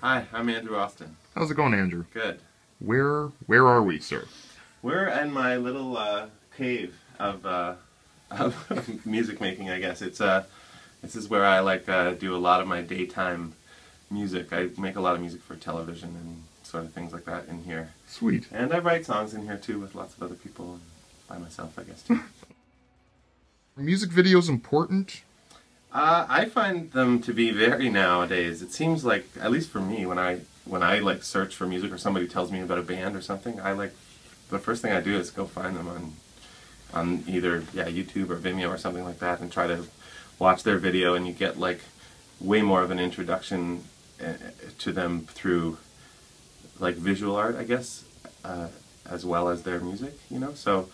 Hi, I'm Andrew Austin. How's it going, Andrew? Good. Where are we, sir? We're in my little cave of music making, I guess. This is where I do a lot of my daytime music. I make a lot of music for television and sort of things like that in here. Sweet. And I write songs in here too with lots of other people and by myself, I guess, too. Are music videos important? I find them to be very nowadays. It seems like, at least for me, when I like search for music or somebody tells me about a band or something, the first thing I do is go find them on either YouTube or Vimeo or something like that and try to watch their video, and you get like way more of an introduction to them through like visual art, I guess, as well as their music, you know. So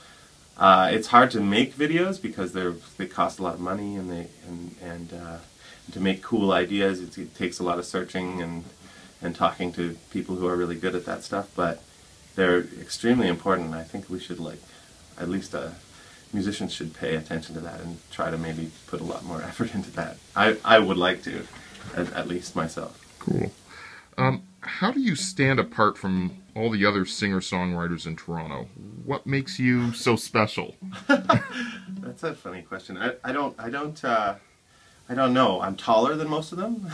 it's hard to make videos because they cost a lot of money, and to make cool ideas it takes a lot of searching and talking to people who are really good at that stuff. But they're extremely important. I think we should at least musicians should pay attention to that and try to maybe put a lot more effort into that. I would like to, at least myself. Cool. How do you stand apart from all the other singer-songwriters in Toronto? What makes you so special? That's a funny question. I don't know. I'm taller than most of them.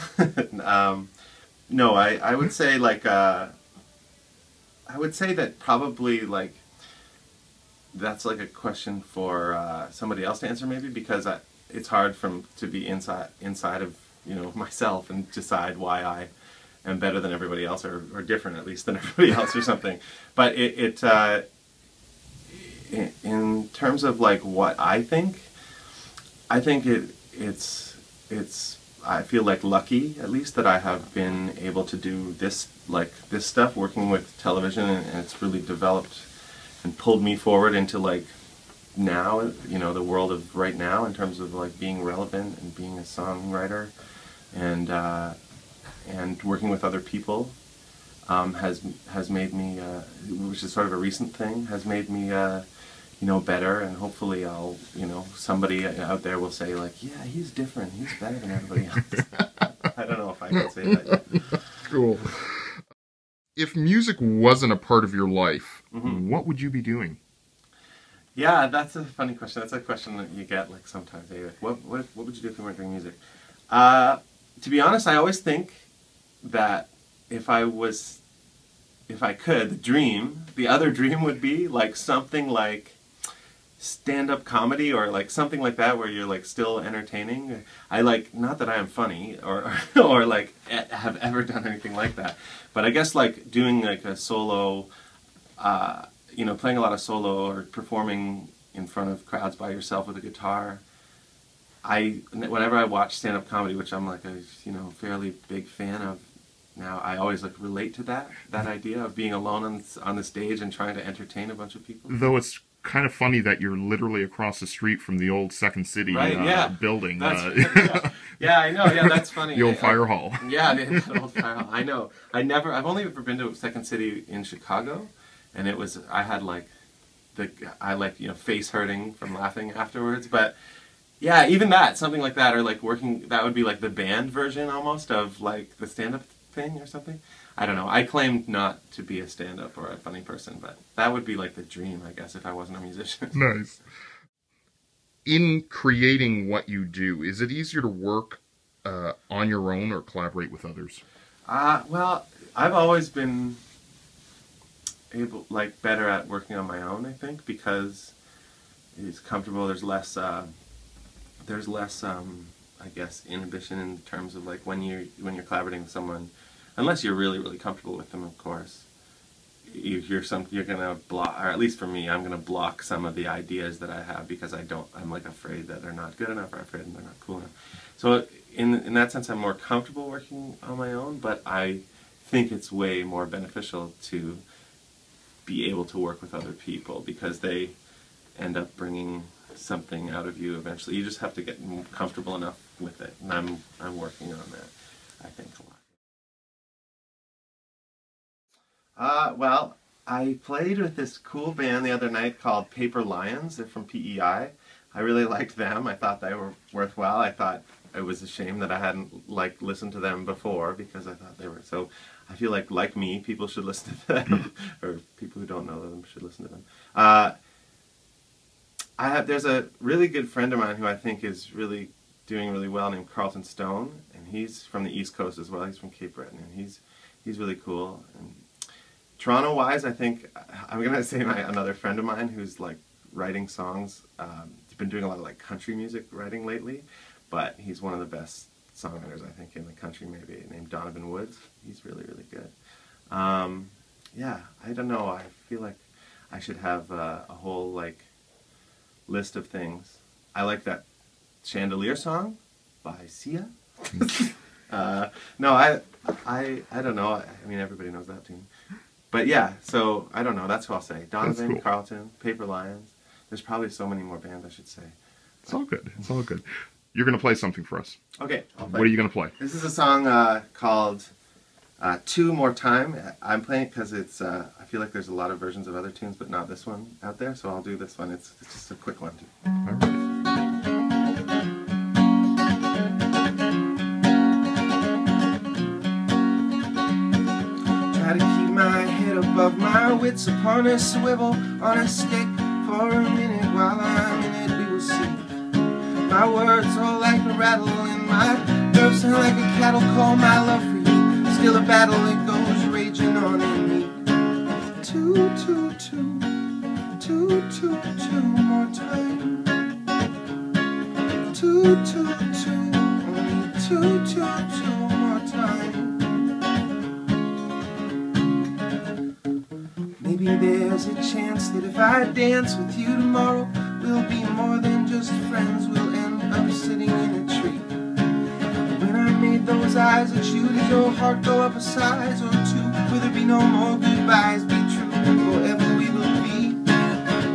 No, I would say I would say that probably that's like a question for somebody else to answer, maybe, because it's hard to be inside of myself and decide why I am better than everybody else, or different at least than everybody else or something. But in terms of what I think it's I feel lucky, at least, that I have been able to do this stuff, working with television, and it's really developed and pulled me forward into now, the world of right now, in terms of being relevant and being a songwriter, and working with other people has made me, which is sort of a recent thing, has made me better, and hopefully I'll, somebody out there will say yeah, he's different, he's better than everybody else. I don't know if I can say that yet. Cool. If music wasn't a part of your life, Mm-hmm. what would you be doing? Yeah, that's a funny question. That's a question that you get sometimes. What would you do if you weren't doing music? To be honest, I always think that if I could, the other dream would be something like stand-up comedy, or something like that, where you're still entertaining. Not that I am funny or have ever done anything like that, but I guess doing a solo, playing a lot of solo or performing in front of crowds by yourself with a guitar. Whenever I watch stand-up comedy, which I'm a fairly big fan of now, I always relate to that idea of being alone on the stage and trying to entertain a bunch of people. Though it's kind of funny that you're literally across the street from the old Second City building. Yeah, I know. Yeah, that's funny. The old fire hall. Yeah, the old fire hall. I know. I've only ever been to Second City in Chicago, and I had face hurting from laughing afterwards. But yeah, even something like that, or working, that would be the band version almost of the stand-up thing or something. I don't know. I claimed not to be a stand-up or a funny person, but that would be the dream, I guess, if I wasn't a musician. Nice. In creating what you do, is it easier to work on your own or collaborate with others? Well, I've always been better at working on my own, I think, because it's comfortable. There's less I guess, inhibition in terms of when you're collaborating with someone. Unless you're really, really comfortable with them, of course, you're gonna block, or at least for me, I'm gonna block some of the ideas that I have because I'm afraid that they're not good enough, or afraid they're not cool enough. So in that sense, I'm more comfortable working on my own, but I think it's way more beneficial to be able to work with other people, because they end up bringing something out of you eventually. You just have to get comfortable enough with it, and I'm working on that, I think, a lot. Well, I played with this cool band the other night called Paper Lions. They're from PEI. I really liked them. I thought they were worthwhile. I thought it was a shame that I hadn't like listened to them before, because I thought they were so. I feel like me, people should listen to them, or people who don't know them should listen to them. There's a really good friend of mine who I think is really doing really well, named Carlton Stone, and he's from the East Coast as well. He's from Cape Breton, and he's really cool. And Toronto-wise, I think I'm gonna say another friend of mine who's like writing songs. He's been doing a lot of like country music writing lately, but he's one of the best songwriters I think in the country, maybe, named Donovan Woods. He's really, really good. Yeah, I don't know. I feel like I should have a whole like list of things. I like that Chandelier song by Sia. No, I don't know. I mean, everybody knows that tune. But yeah, so I don't know. That's who I'll say. Donovan, cool. Carlton, Paper Lions. There's probably so many more bands I should say. But it's all good. It's all good. You're going to play something for us. Okay. I'll play. What are you going to play? This is a song called Two More Time. I'm playing it because it's, I feel like there's a lot of versions of other tunes, but not this one out there, so I'll do this one. It's just a quick one. All right. Try to keep my head above my wits upon a swivel on a stick for a minute. While I'm in it, we will see. My words are like a rattle and my nerves sound like a cattle call. My love for you, still a battle that goes raging on in me. Two more time. Two, only two more time. Maybe there's a chance that if I dance with you tomorrow, we'll be more than just friends. We'll end up sitting in a tree. When I made those eyes at you, did your heart go up a size or two? Will there be no more goodbyes? Be true, and forever we will be.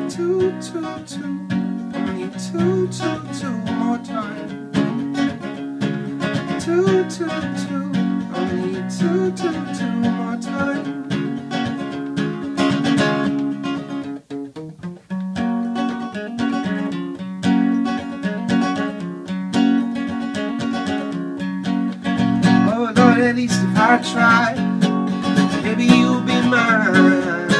Two, only two more time. Two, only two more time. At least if I try, maybe you'll be mine.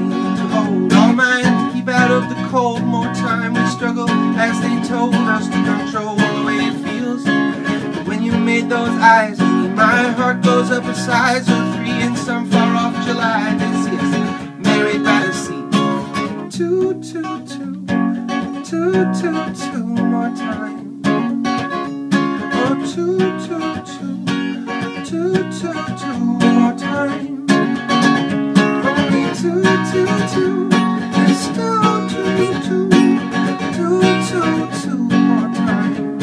To hold all mine, to keep out of the cold. More time we struggle as they told us to control the way it feels. But when you made those eyes at me, my heart goes up a size or three in some far off July. This is married by the sea. Two more time. Oh, two more time. Only two, and still two more time.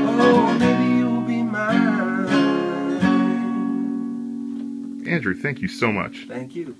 Oh, maybe you'll be mine. Andrew, thank you so much. Thank you.